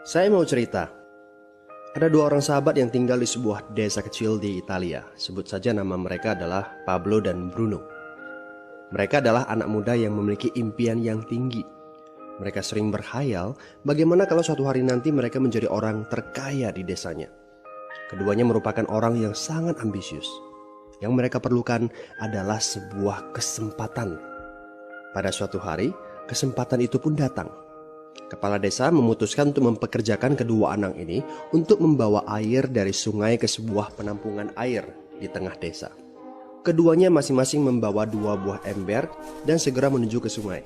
Saya mau cerita. Ada dua orang sahabat yang tinggal di sebuah desa kecil di Italia. Sebut saja nama mereka adalah Pablo dan Bruno. Mereka adalah anak muda yang memiliki impian yang tinggi. Mereka sering berkhayal bagaimana kalau suatu hari nanti mereka menjadi orang terkaya di desanya. Keduanya merupakan orang yang sangat ambisius. Yang mereka perlukan adalah sebuah kesempatan. Pada suatu hari, kesempatan itu pun datang. Kepala desa memutuskan untuk mempekerjakan kedua anak ini untuk membawa air dari sungai ke sebuah penampungan air di tengah desa. Keduanya masing-masing membawa 2 buah ember dan segera menuju ke sungai.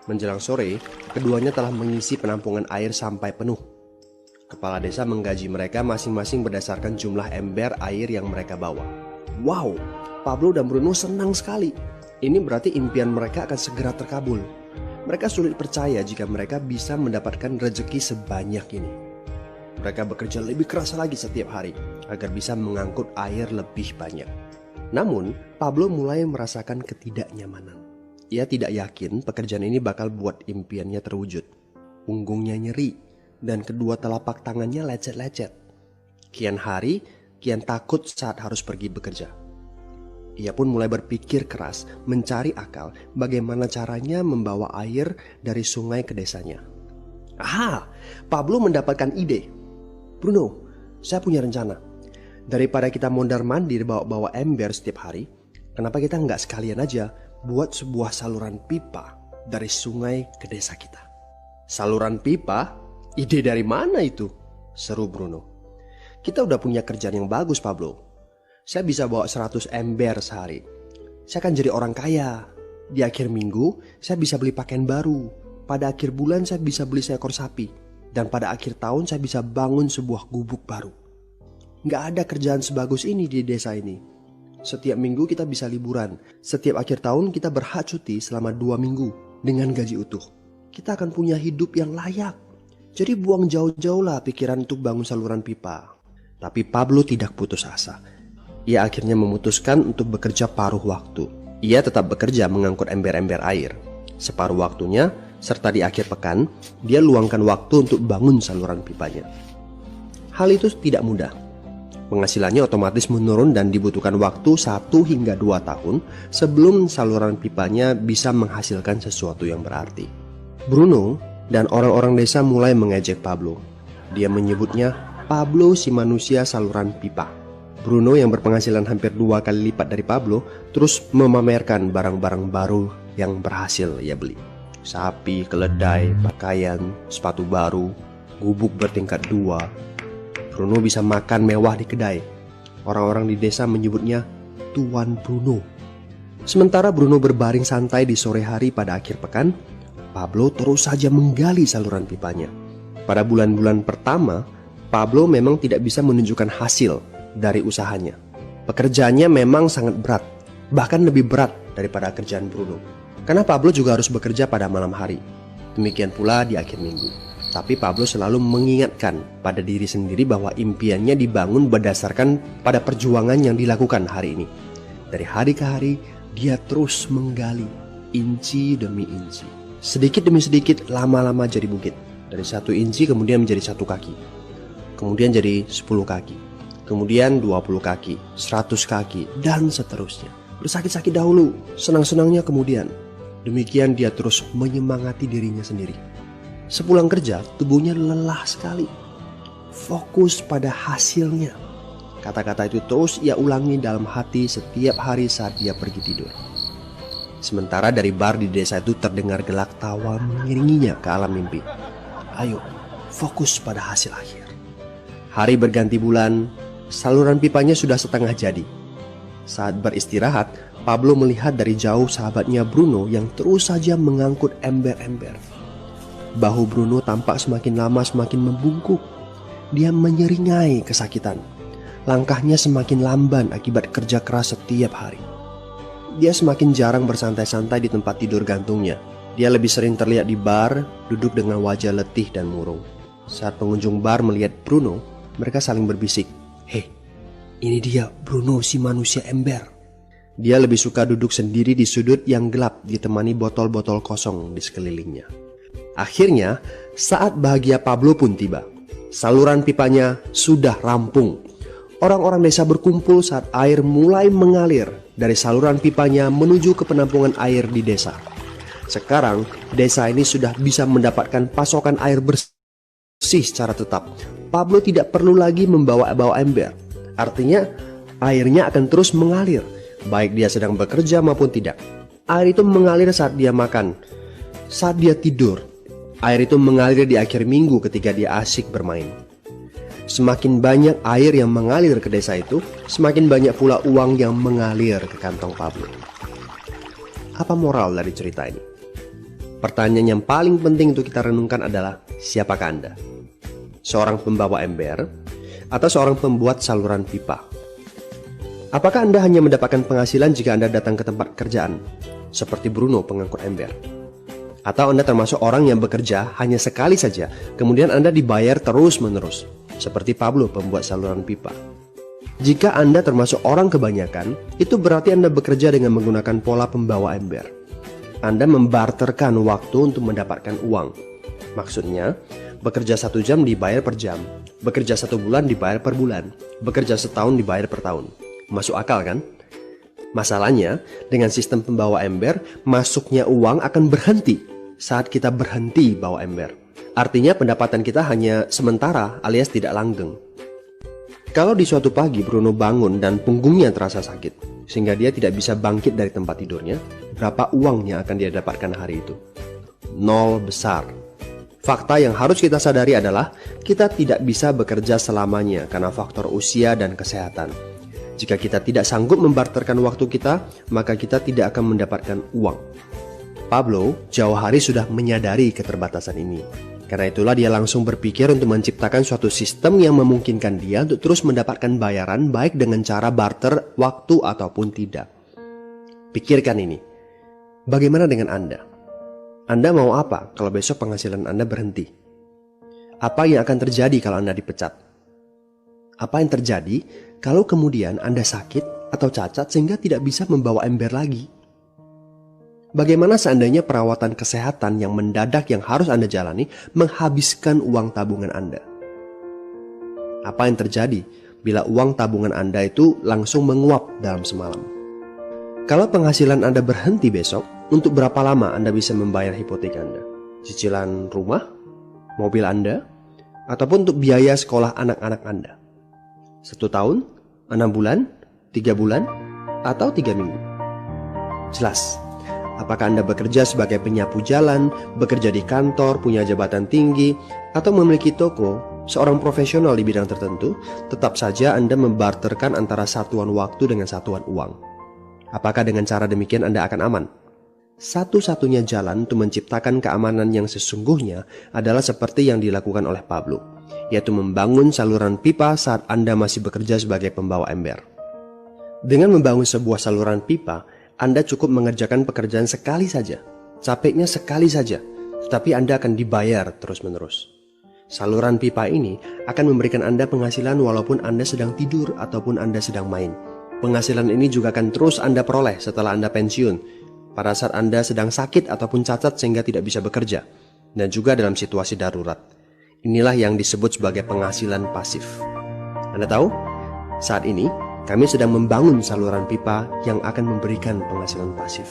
Menjelang sore, keduanya telah mengisi penampungan air sampai penuh. Kepala desa menggaji mereka masing-masing berdasarkan jumlah ember air yang mereka bawa. Wow, Pablo dan Bruno senang sekali. Ini berarti impian mereka akan segera terkabul. Mereka sulit percaya jika mereka bisa mendapatkan rezeki sebanyak ini. Mereka bekerja lebih keras lagi setiap hari agar bisa mengangkut air lebih banyak. Namun, Pablo mulai merasakan ketidaknyamanan. Ia tidak yakin pekerjaan ini bakal buat impiannya terwujud. Punggungnya nyeri dan kedua telapak tangannya lecet-lecet. Kian hari, kian takut saat harus pergi bekerja. Ia pun mulai berpikir keras mencari akal bagaimana caranya membawa air dari sungai ke desanya. Aha, Pablo mendapatkan ide. Bruno, saya punya rencana. Daripada kita mondar-mandir bawa-bawa ember setiap hari, kenapa kita nggak sekalian aja buat sebuah saluran pipa dari sungai ke desa kita? Saluran pipa? Ide dari mana itu? Seru Bruno. Kita udah punya kerjaan yang bagus, Pablo. Saya bisa bawa 100 ember sehari. Saya akan jadi orang kaya. Di akhir minggu, saya bisa beli pakaian baru. Pada akhir bulan, saya bisa beli seekor sapi. Dan pada akhir tahun, saya bisa bangun sebuah gubuk baru. Nggak ada kerjaan sebagus ini di desa ini. Setiap minggu kita bisa liburan. Setiap akhir tahun, kita berhak cuti selama 2 minggu dengan gaji utuh. Kita akan punya hidup yang layak. Jadi buang jauh-jauh lah pikiran untuk bangun saluran pipa. Tapi Pablo tidak putus asa. Ia akhirnya memutuskan untuk bekerja paruh waktu. Ia tetap bekerja mengangkut ember-ember air. Separuh waktunya, serta di akhir pekan, dia luangkan waktu untuk bangun saluran pipanya. Hal itu tidak mudah. Penghasilannya otomatis menurun dan dibutuhkan waktu 1 hingga 2 tahun sebelum saluran pipanya bisa menghasilkan sesuatu yang berarti. Bruno dan orang-orang desa mulai mengejek Pablo. Dia menyebutnya Pablo si manusia saluran pipa. Bruno yang berpenghasilan hampir 2 kali lipat dari Pablo terus memamerkan barang-barang baru yang berhasil ia beli. Sapi, keledai, pakaian, sepatu baru, gubuk bertingkat 2. Bruno bisa makan mewah di kedai. Orang-orang di desa menyebutnya Tuan Bruno. Sementara Bruno berbaring santai di sore hari pada akhir pekan, Pablo terus saja menggali saluran pipanya. Pada bulan-bulan pertama, Pablo memang tidak bisa menunjukkan hasil dari usahanya. Pekerjaannya memang sangat berat, bahkan lebih berat daripada kerjaan Bruno. Karena Pablo juga harus bekerja pada malam hari. Demikian pula di akhir minggu. Tapi Pablo selalu mengingatkan pada diri sendiri bahwa impiannya dibangun berdasarkan pada perjuangan yang dilakukan hari ini. Dari hari ke hari, dia terus menggali, inci demi inci. Sedikit demi sedikit, lama-lama jadi bukit. Dari 1 inci kemudian menjadi 1 kaki. Kemudian jadi 10 kaki. Kemudian 20 kaki, 100 kaki, dan seterusnya. Bersakit-sakit dahulu, senang-senangnya kemudian. Demikian dia terus menyemangati dirinya sendiri. Sepulang kerja, tubuhnya lelah sekali. Fokus pada hasilnya. Kata-kata itu terus ia ulangi dalam hati setiap hari saat dia pergi tidur. Sementara dari bar di desa itu terdengar gelak tawa mengiringinya ke alam mimpi. Ayo, fokus pada hasil akhir. Hari berganti bulan, saluran pipanya sudah setengah jadi. Saat beristirahat, Pablo melihat dari jauh sahabatnya Bruno yang terus saja mengangkut ember-ember. Bahu Bruno tampak semakin lama semakin membungkuk. Dia menyeringai kesakitan. Langkahnya semakin lamban akibat kerja keras setiap hari. Dia semakin jarang bersantai-santai di tempat tidur gantungnya. Dia lebih sering terlihat di bar, duduk dengan wajah letih dan murung. Saat pengunjung bar melihat Bruno, mereka saling berbisik. Hei, ini dia Bruno si manusia ember. Dia lebih suka duduk sendiri di sudut yang gelap ditemani botol-botol kosong di sekelilingnya. Akhirnya, saat bahagia Pablo pun tiba. Saluran pipanya sudah rampung. Orang-orang desa berkumpul saat air mulai mengalir dari saluran pipanya menuju ke penampungan air di desa. Sekarang, desa ini sudah bisa mendapatkan pasokan air bersih secara tetap. Pablo tidak perlu lagi membawa ember. Artinya, airnya akan terus mengalir, baik dia sedang bekerja maupun tidak. Air itu mengalir saat dia makan, saat dia tidur. Air itu mengalir di akhir minggu ketika dia asyik bermain. Semakin banyak air yang mengalir ke desa itu, semakin banyak pula uang yang mengalir ke kantong Pablo. Apa moral dari cerita ini? Pertanyaan yang paling penting untuk kita renungkan adalah, siapakah Anda? Seorang pembawa ember atau seorang pembuat saluran pipa? Apakah Anda hanya mendapatkan penghasilan jika Anda datang ke tempat kerjaan, seperti Bruno pengangkut ember? Atau Anda termasuk orang yang bekerja hanya sekali saja, kemudian Anda dibayar terus-menerus, seperti Pablo pembuat saluran pipa? Jika Anda termasuk orang kebanyakan, itu berarti Anda bekerja dengan menggunakan pola pembawa ember. Anda membarterkan waktu untuk mendapatkan uang. Maksudnya, bekerja 1 jam dibayar per jam, bekerja 1 bulan dibayar per bulan, bekerja setahun dibayar per tahun. Masuk akal kan? Masalahnya, dengan sistem pembawa ember, masuknya uang akan berhenti saat kita berhenti bawa ember. Artinya pendapatan kita hanya sementara alias tidak langgeng. Kalau di suatu pagi Bruno bangun dan punggungnya terasa sakit, sehingga dia tidak bisa bangkit dari tempat tidurnya, berapa uang yang akan dia dapatkan hari itu? 0 besar. Fakta yang harus kita sadari adalah kita tidak bisa bekerja selamanya karena faktor usia dan kesehatan. Jika kita tidak sanggup membarterkan waktu kita, maka kita tidak akan mendapatkan uang. Pablo jauh hari sudah menyadari keterbatasan ini. Karena itulah dia langsung berpikir untuk menciptakan suatu sistem yang memungkinkan dia untuk terus mendapatkan bayaran baik dengan cara barter waktu ataupun tidak. Pikirkan ini. Bagaimana dengan Anda? Anda mau apa kalau besok penghasilan Anda berhenti? Apa yang akan terjadi kalau Anda dipecat? Apa yang terjadi kalau kemudian Anda sakit atau cacat sehingga tidak bisa membawa ember lagi? Bagaimana seandainya perawatan kesehatan yang mendadak yang harus Anda jalani menghabiskan uang tabungan Anda? Apa yang terjadi bila uang tabungan Anda itu langsung menguap dalam semalam? Kalau penghasilan Anda berhenti besok, untuk berapa lama Anda bisa membayar hipotek Anda? Cicilan rumah, mobil Anda, ataupun untuk biaya sekolah anak-anak Anda? 1 tahun, 6 bulan, 3 bulan, atau 3 minggu? Jelas. Apakah Anda bekerja sebagai penyapu jalan, bekerja di kantor, punya jabatan tinggi, atau memiliki toko, seorang profesional di bidang tertentu, tetap saja Anda membarterkan antara satuan waktu dengan satuan uang. Apakah dengan cara demikian Anda akan aman? Satu-satunya jalan untuk menciptakan keamanan yang sesungguhnya adalah seperti yang dilakukan oleh Pablo, yaitu membangun saluran pipa saat Anda masih bekerja sebagai pembawa ember. Dengan membangun sebuah saluran pipa, Anda cukup mengerjakan pekerjaan sekali saja, capeknya sekali saja, tetapi Anda akan dibayar terus-menerus. Saluran pipa ini akan memberikan Anda penghasilan walaupun Anda sedang tidur ataupun Anda sedang main. Penghasilan ini juga akan terus Anda peroleh setelah Anda pensiun, pada saat Anda sedang sakit ataupun cacat sehingga tidak bisa bekerja, dan juga dalam situasi darurat. Inilah yang disebut sebagai penghasilan pasif. Anda tahu, saat ini kami sedang membangun saluran pipa yang akan memberikan penghasilan pasif.